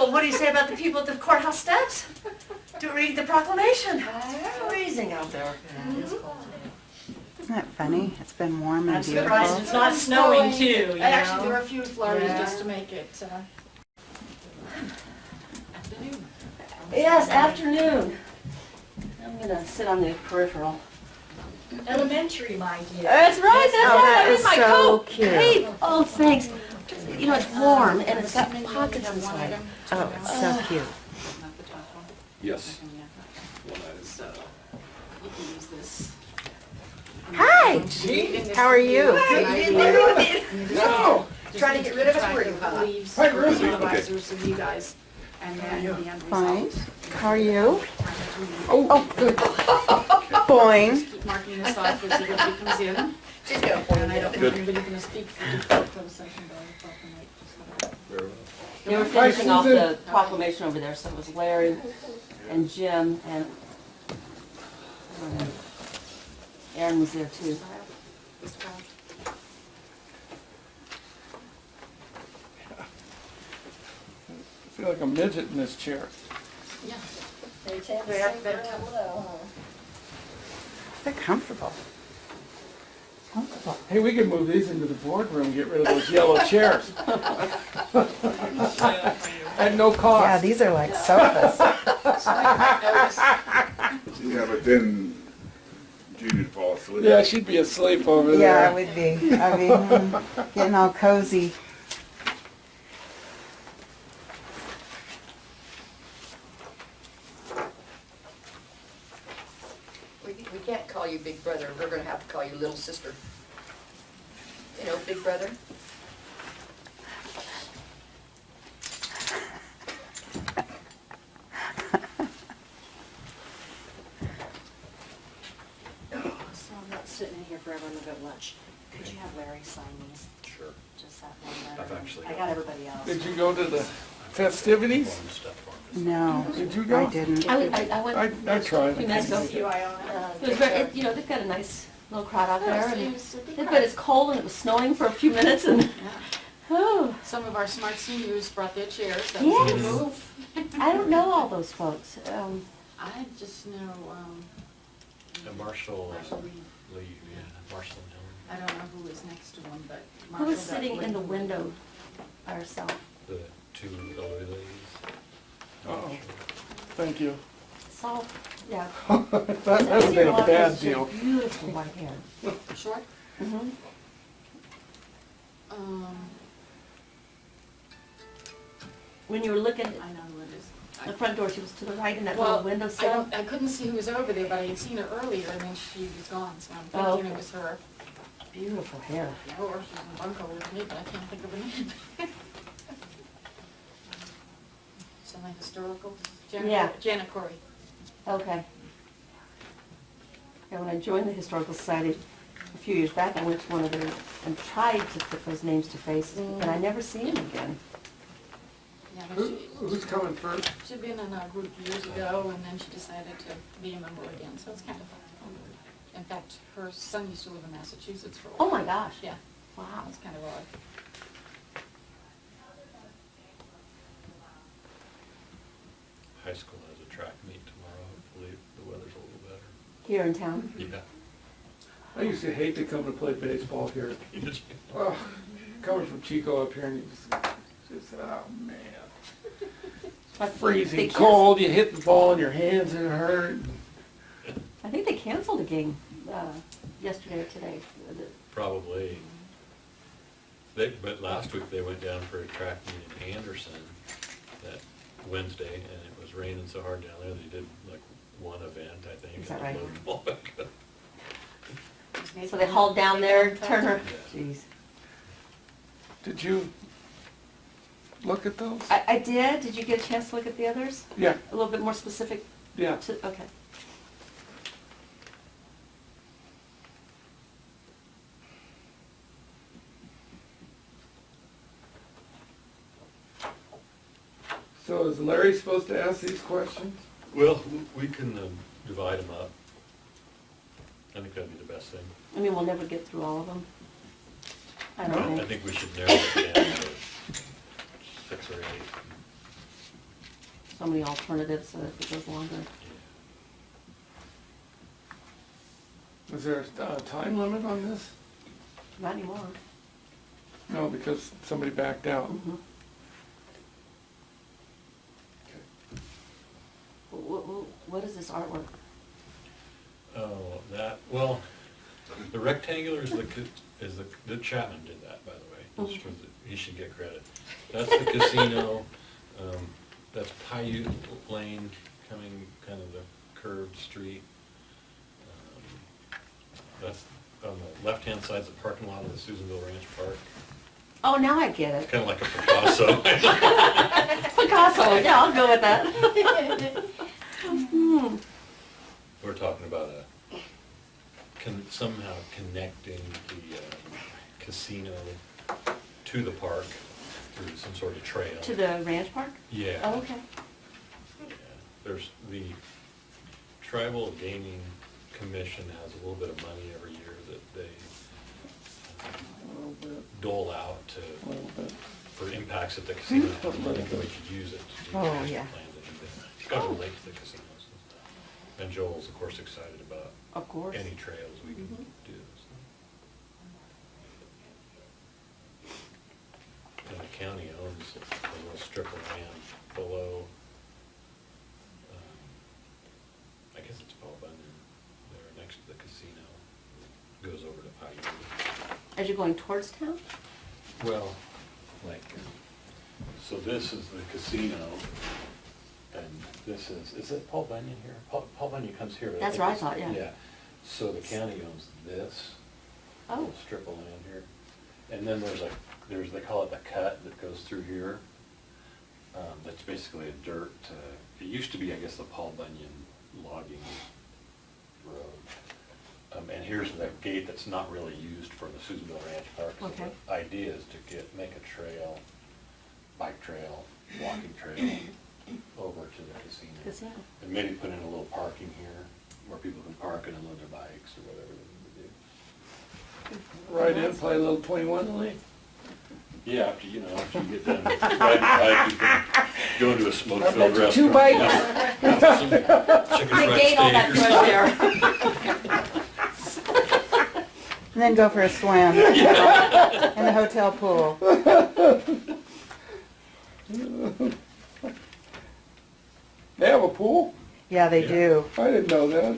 Well, what do you say about the people at the courthouse steps? Reading the proclamation. It's freezing out there. Yeah, it is cold today. Isn't that funny? It's been warm and I'm surprised beautiful. it's not snowing too, you know? Actually, there were a few flurries Yeah. just to make it, afternoon. Yes, afternoon. I'm gonna sit on the peripheral. Elementary, my dear. That's right, that's Oh, right, that I'm is in my so coat. cute. Hey, oh, thanks. You know, it's warm and it's got Assuming you pockets have one inside. item, Oh, two it's items, so cute. not the top one. Yes. Second, yeah. One item. So, you can use this. Hi, how are you? No. Trying to get rid of us, were you, huh? Leaves for the supervisors and you guys, and then the end Fine. result. How are you? Oh, good. Boing. just keep marking this off as everybody comes in. She's gonna And point I don't it think Good. anybody's gonna speak for the closed session, but I thought they might just Very well. They were finishing off the proclamation over there, so it was Larry and Jim and Aaron was there too. Mr. Brown. I feel like a midget in this chair. Yeah. They're comfortable. Comfortable. Hey, we could move these into the boardroom and get rid of those yellow chairs. At no Yeah, cost. these are like sofas. Yeah, but then Junior'd fall asleep. Yeah, she'd be asleep over Yeah, there. it would be. I mean, getting all cozy. We can't call you big brother, we're gonna have to call you little sister. You know, big brother? So I'm not sitting in here forever, I'm gonna go lunch. Could you have Larry sign these, Sure. just that one letter? I've actually I got everybody else. Did you go to the festivities? One step on this. No, Did you go? I didn't. I went I a tried. few minutes ago. You, Iona. It was very, you know, they've got a nice little crowd out there, Yes, and it was a big but it's cold and it was snowing for a few minutes, and Yeah. oh, Some of our smart seniors brought their chairs, that was a good Yes. move. I don't know all those folks. I just know, And Marshall, Marshall Lee. Lee, yeah, Marshall and I don't know who was next to him, but who Marshall was got sitting in the way- window by herself? Helen, the two elderly ladies. Uh-oh. Thank you. So, yeah. That hasn't been a bad deal. Beautiful white hair. Short? Mm-hmm. When you were looking I at know who it is. the front door, she was to the right in that Well, little window sill. I couldn't see who was over there, but I had seen her earlier, and then she was gone, so I'm Oh, thinking it okay. was her. Beautiful hair. Or she's in bunco with me, but I can't think of her name. Semi-historical? Yeah. Janet Corey. Okay. Yeah, when I joined the Historical Society a few years back, I went to one of their, and tried to put those names to faces, but I never seen them again. Yeah, but Who's coming first? she'd been in our group years ago, and then she decided to be a member again, so it's kind of fun. In fact, her son used to live in Massachusetts for a while. Oh my gosh. Yeah, Wow. it's kind of odd. High school has a track meet tomorrow, hopefully the weather's a little better. Here in town. Yeah. I used to hate to come to play baseball here. Oh, coming from Chico up here and you just oh man. They Freezing canceled- cold, you hit the ball in your hands and it hurt. I think they canceled a game yesterday or today. Probably. But last week they went down for a track meet in Anderson that Wednesday, and it was raining so hard down there, they did like one event, I think. Is that and right? loaded them all back up. So they hauled down there, turned her, Yeah. jeez. Did you look at those? I did. Did you get a chance to look at the others? Yeah, A little bit more specific yeah. to, okay. So is Larry supposed to ask these questions? Well, we can divide them up. I think that'd be the best thing. I mean, we'll never get through all of them. I don't I think. think we should narrow it down to 6 or 8. so many alternatives, so if it goes longer. Is there a time limit on this? Not anymore. No, because somebody backed out. Mhm. What is this artwork? Oh, that, well, the rectangular is the Chapman did that, by the way. Just for he should get credit. That's the casino, that's Paiute Lane, coming kind of the curved street. That's on the left-hand side is the parking lot of the Susanville Ranch Park. Oh, now I get It's it. kind of like a Picasso. Picasso, yeah, I'll go with that. Hmm. We're talking about somehow connecting the casino to the park through some sort of trail. To the ranch park? Yeah. Oh, okay. Yeah. There's the Tribal Gaming Commission has a little bit of money every year that they A little bit, dole out to, a little bit. for impacts at the casino. I think we could use it to do Oh, master yeah. plans and everything. It's got to relate to the casinos and stuff. And Joel's, of course, excited about Of course. any trails we can Mhm. do. And the county owns a little strip of land below, I guess it's Paul Bunyan, there next to the casino. Goes over to Paiute. As you're going towards town? Well, like, so this is the casino, and this is it Paul Bunyan here? Paul Bunyan comes here. but That's think what I it's- thought, yeah. Yeah, so the county owns this Oh. little strip of land here. And then they call it the cut that goes through here. That's basically a dirt, it used to be, I guess, the Paul Bunyan logging road. And here's the gate that's not really used for the Susanville Ranch Park. So Okay. the idea is to make a trail, bike trail, walking trail over to the casino. Casino. And maybe put in a little parking here where people can park and unload their bikes or whatever they need to do. Right in, play a little 21 league. Yeah, after you get done riding bike, you can go into a smoke-filled restaurant. 2 bites. Have some chicken fried Negate all that steak or fresh air. And then go for a swim in the hotel pool. They have a pool? Yeah, they Yeah. do. I didn't know that.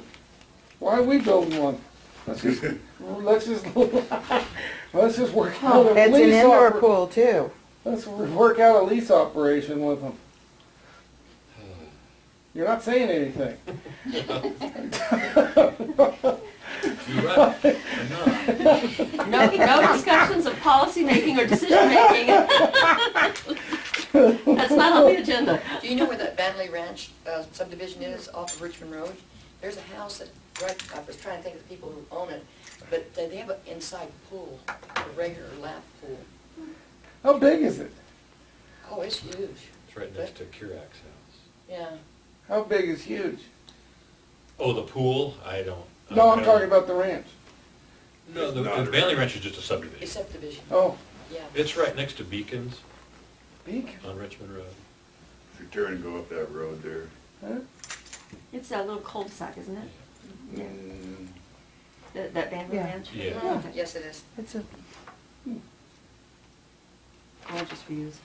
Why are we building one? Let's just let's just work out a It's an lease indoor pool too. Let's work out a lease operation with them. You're not saying anything. You're right. I'm not. No discussions of policy making or decision making. That's not on the agenda. Do you know where that Vanley Ranch subdivision is off of Richmond Road? There's a house that, right, I was trying to think of the people who own it, but they have an inside pool, a regular lap pool. How big is it? Oh, it's huge. It's right next to Kirak's house. Yeah. How big is huge? Oh, the pool? I don't. No, I'm talking about the ranch. No, the Not a Bailey ranch. Ranch is just a It's subdivision. subdivision, Oh, yeah. It's right next to Beacons big? on Richmond Road. If you turn and go up that road there, Huh? It's a little cul-de-sac, isn't it? Yeah. mm, That Banbury Yeah. Ranch? Yeah. Okay. Yes, it is. It's a, Gorgeous views.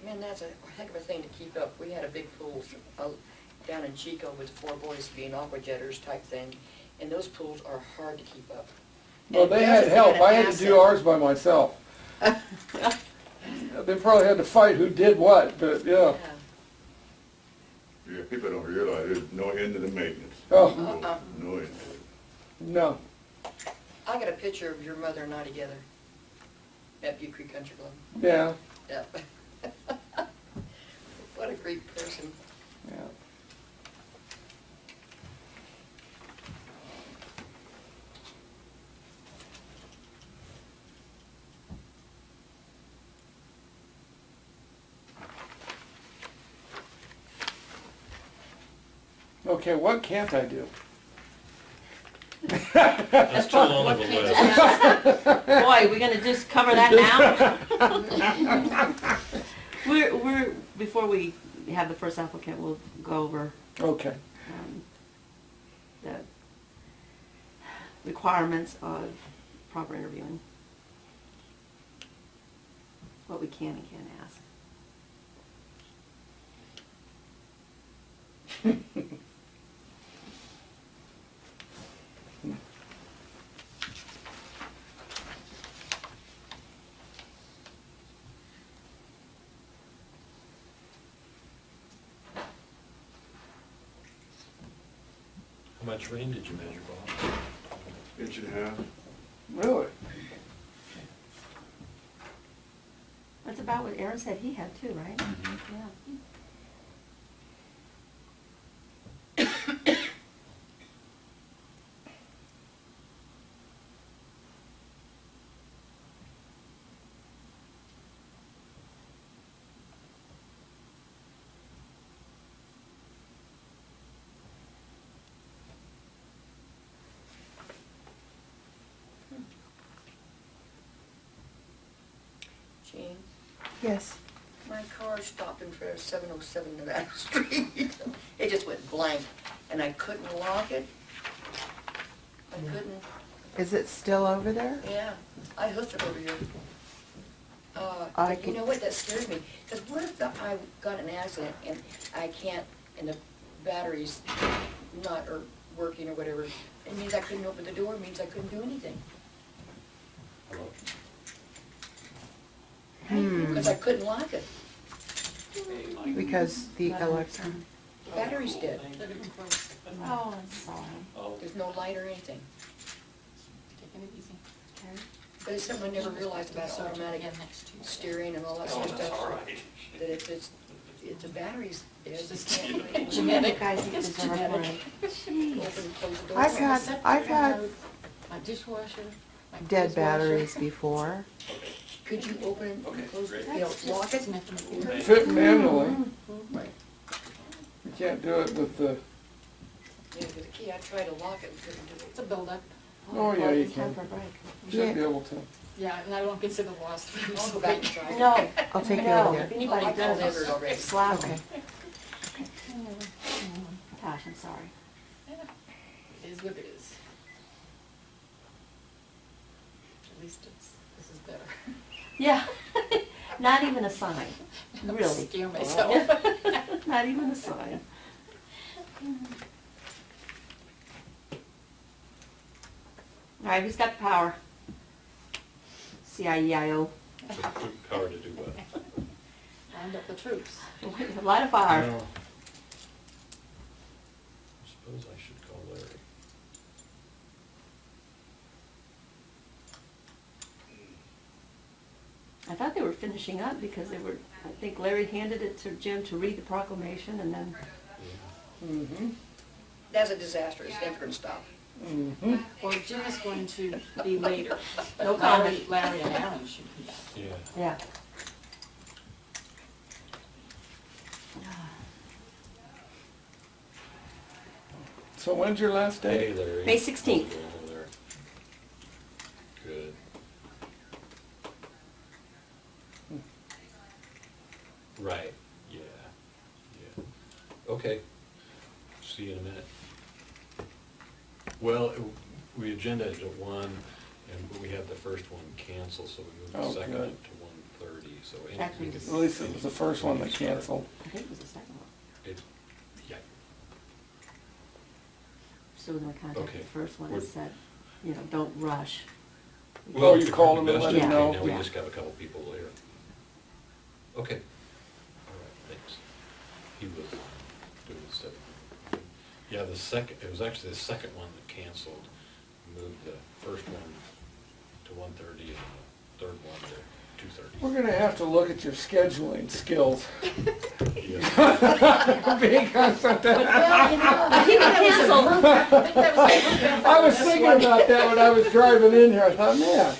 Man, that's a heck of a thing to keep up. We had a big pool down in Chico with 4 boys being aqua jetters type thing, and those pools are hard to keep up. Well, And they theirs had is help. an I had to asset. do ours by myself. They probably had to fight who did what, but yeah. Yeah. yeah, people don't realize there's no end to the maintenance. Oh, No end to it. no. I got a picture of your mother and I together at Butte Creek Country Club. Yeah, Yep. What a great person. yeah. Okay, what can't I do? That's too long What of a page list. is that? Boy, we're gonna just cover that now? We're, before we have the first applicant, we'll go over, Okay. the requirements of proper interviewing. What we can and can't ask. How much rain did you measure, Bob? Inch and a half. Really? That's about what Aaron said he had too, right? Mm-hmm. Yeah. Jean, Yes. my car stopped in front of 707 Nevada Street. It just went blank, and I couldn't lock it. I couldn't, Is it still over there? yeah, I hooked it over here. I But you could- know what, that scares me, because what if I got in an accident and I can't, and the battery's not or working or whatever, it means I couldn't open the door, it means I couldn't do anything. Hello? Because I couldn't lock it, Because the Alexa. the battery's dead, They're gonna close. Oh, I'm sorry. there's no light or anything. Taking it easy. Okay. But it's something I never realized about So automatic again next Tuesday. steering and all that sort of stuff. That if the battery's dead, you Just can't do anything. genetic. Guys, you It's deserve a genetic. break. Jeez. Open and close the door. I've had- Except I've for, had my dishwasher, my Dead dishwasher. batteries before. Could you open and Okay, close, great. you know, lock It's it? nothing to do. Fit manually. Right. You can't do it with the, Yeah, with the key, I tried to lock it, and couldn't do It's it. a buildup. Oh, yeah, you It's time can. for a break. you should be able to. Yeah, and I don't consider lost. I'll go back and try it. No. I'll take you No, over if there. anybody I called does, Everett already. slap Okay. them. Gosh, I'm sorry. It is what it is. At least this is better. Yeah, not even a sign, Don't really. Scare myself. Not even a sign. All right, who's got the power? CIEIO, So power to do what? Round up the troops. light a fire. No. I suppose I should call Larry. I thought they were finishing up because they were, I think Larry handed it to Jim to read the proclamation and then, Yeah. Mm-hmm. That's a disaster, it's never gonna stop. Mm-hmm. Well, Jim is going to be later. but No comment. Larry and Alan should be back. Yeah. yeah. So when's your last Hey, day? Larry. May 16th. How's it going over there? Good. Right, yeah, yeah. Okay, see you in a minute. Well, we agendaed it at 1, and we had the first one canceled, so we moved Oh, the second good. up to 1:30, so. Actually, we could- At least it was the first one that canceled. I think it was the second one. It's, yeah, So when we contacted Okay. the first one, We're- it said, you know, don't rush. Oh, you we called him and let him investigated, know? Now we Yeah. just got a couple people there. Okay. All right, thanks. He was doing stuff. Yeah, it was actually the second one that canceled. Moved the first one to 1:30 and the third one to 2:30. We're gonna have to look at your scheduling skills. Yeah. Because of that. Well, you know, Keep it canceled. I think that was. I was thinking about that when I was driving in here. I thought, man.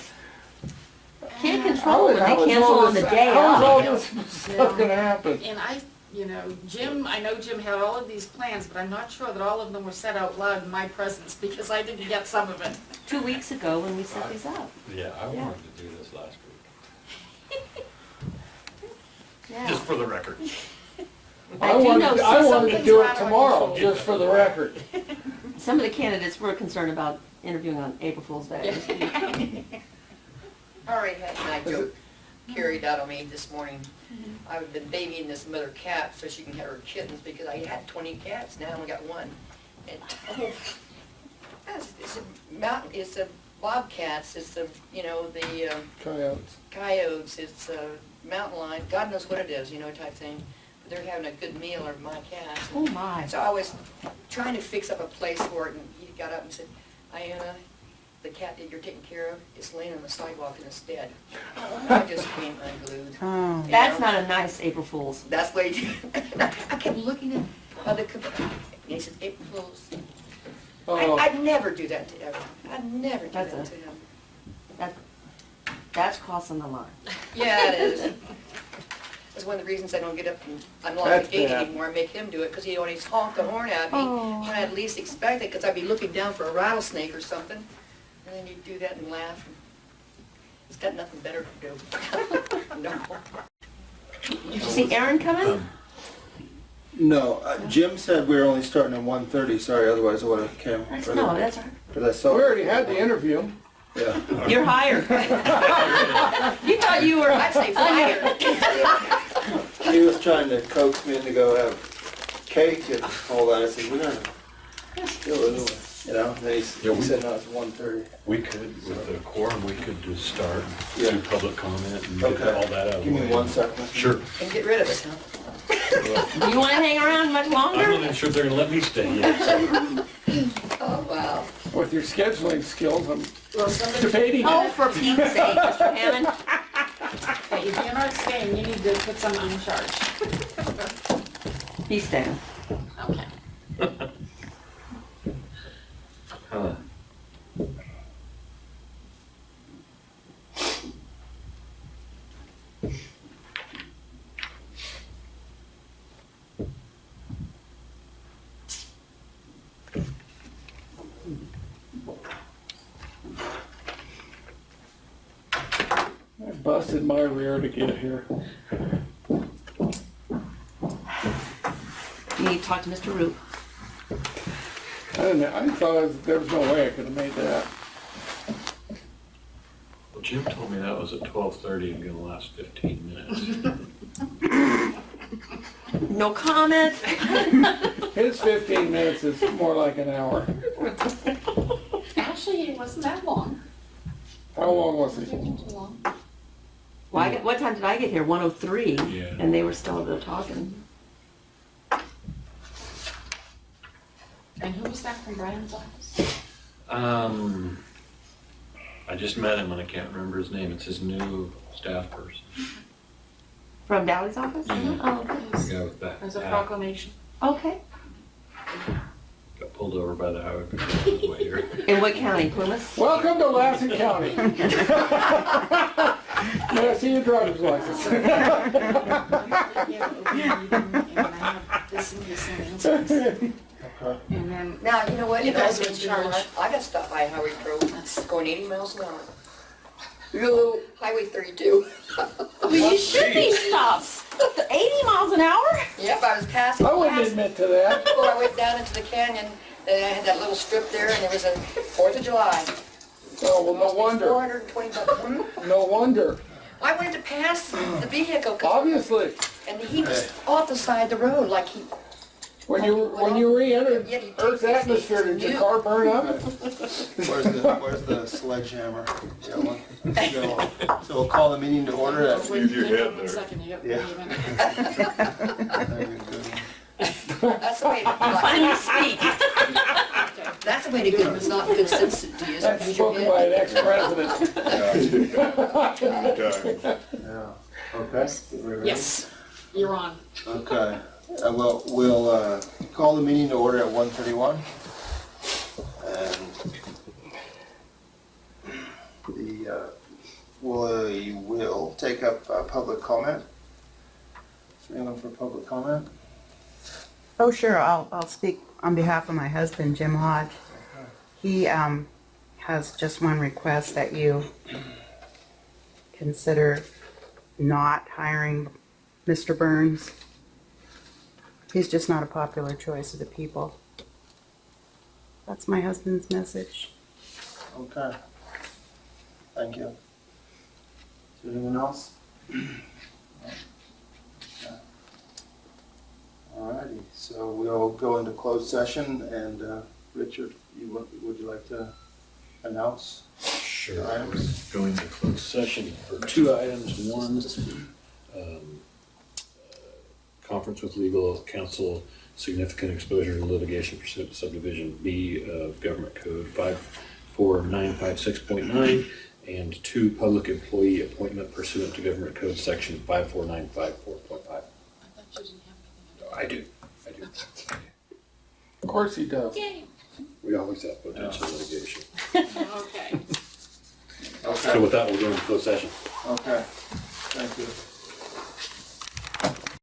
Can't control when how they is cancel all on the this- day How is all of. this stuff gonna happen? And I you know, Jim, I know Jim had all of these plans, but I'm not sure that all of them were said out loud in my presence, because I didn't get some of it. 2 weeks ago when we set these up. Yeah, I Yeah. wanted to do this last week, Yeah. just for the record. I do know I wanted to something's do it out of tomorrow, control. just for the record. Some of the candidates were concerned about interviewing on April Fool's Day. Already had a night joke carried out on me this morning. I've been babying this mother cat so she can have her kittens because I had 20 cats, now I only got one. And, it's a mountain, it's a bobcats, it's the, you know, the Coyotes. coyotes, it's a mountain lion, God knows what it is, you know, type thing. But they're having a good meal of my cats. Oh my. So I was trying to fix up a place for it, and he got up and said, Diana, the cat that you're taking care of is laying on the sidewalk and it's dead. I just came unglued. Oh. you That's know? not a nice April Fool's. That's what he did. I kept looking at the, and he said, April Fools. Oh, I'd never do that to Evan. I'd never do That's that a- to him. That's crossing the line. Yeah, it is. That's one of the reasons I don't get up and unlock That's the gate bad. anymore and make him do it, because he always honked the horn at me Oh. when I'd least expect it, because I'd be looking down for a rattlesnake or something, and then he'd do that and laugh. And he's got nothing better to do. No. Did you see Aaron coming? No, Jim said we were only starting at 1:30. Sorry, otherwise I would have came. No, that's, Because I saw. we already had the interview. Yeah. you're hired. You thought you were. I'd say fire. He was trying to coax me in to go have cake and all that. I said, we're gonna do it anyway. You know, and then he said no, it's 1:30. We could, with the quorum, we could just start, Yeah. do public comment and get Okay. all that out of the Give me way. 1 second. Sure. And get rid of us, huh? Do you want to hang around much I'm not longer? even sure they're gonna let me stay yet. Oh, wow. With your scheduling skills, I'm Well, somebody, debating Oh, it. for Pete's sake, Mr. Hammond. Okay, if you're not staying, you need to put someone in charge. He's staying. Okay. Huh. I busted my rear to get here. You need to talk to Mr. Root. I thought there was no way I could have made that. Well, Jim told me that was at 12:30 and gonna last 15 minutes. No comment. His 15 minutes is more like an hour. Actually, it wasn't that long. How long was It it? wasn't too long. Well, what time did I get here? 1:03. Yeah. And they were still over there talking. And who was that from Brian's office? I just met him and I can't remember his name. It's his new staff person. From Dowdy's office? Mhm. Oh, The okay. guy with that There's a hat. proclamation. Okay. Got pulled over by the highway patrol on his way here. In what county? Plymouth? Welcome to Lassen County. May I see your driver's license? And I have this and this and this. And then, now, you know what? You It guys also are in means, you know charge. what? I got stopped by a highway patrol going 80 miles an hour. Little Highway 32. Well, you should be stopped. 80 miles an hour? Yep, I was passing. I wouldn't admit to that. Before I went down into the canyon, then I had that little strip there, and there was a 4th of July. Oh, well, no Must be wonder. 420 bucks. No wonder. I wanted to pass the vehicle, Obviously, and he was off the side of the road, like he, when you re-entered Yeah, he Earth's takes atmosphere, did your you. car burn up? Where's the sledgehammer? Yeah, one. So we'll call the meeting to order at. Use your head one there. second, you got Yeah. a minute. that's the way to, Finally speak. that's the way to good, not good sense to use. That's Use your spoken by an head. ex-president. Anytime. Yeah. Okay. We ready? Yes, you're on. Okay. Well, we'll call the meeting to order at 1:31. And we will take up public comment. Anyone for public comment? Oh, sure, I'll speak on behalf of my husband, Jim Hodge. He has just one request, that you consider not hiring Mr. Burns. He's just not a popular choice of the people. That's my husband's message. Okay. Thank you. Is there anyone else? Alrighty, so we'll go into closed session, and Richard, would you like to announce? Sure. Items? We're going to close session for 2 items. One, conference with legal counsel, significant exposure to litigation pursuant to subdivision B of Government Code 54956.9, and 2, public employee appointment pursuant to Government Code section 54954.5. I thought you didn't have anything. I do. Of course he does. Yay. We always have potential litigation. Okay. So with that, we'll go into closed session. Okay, thank you.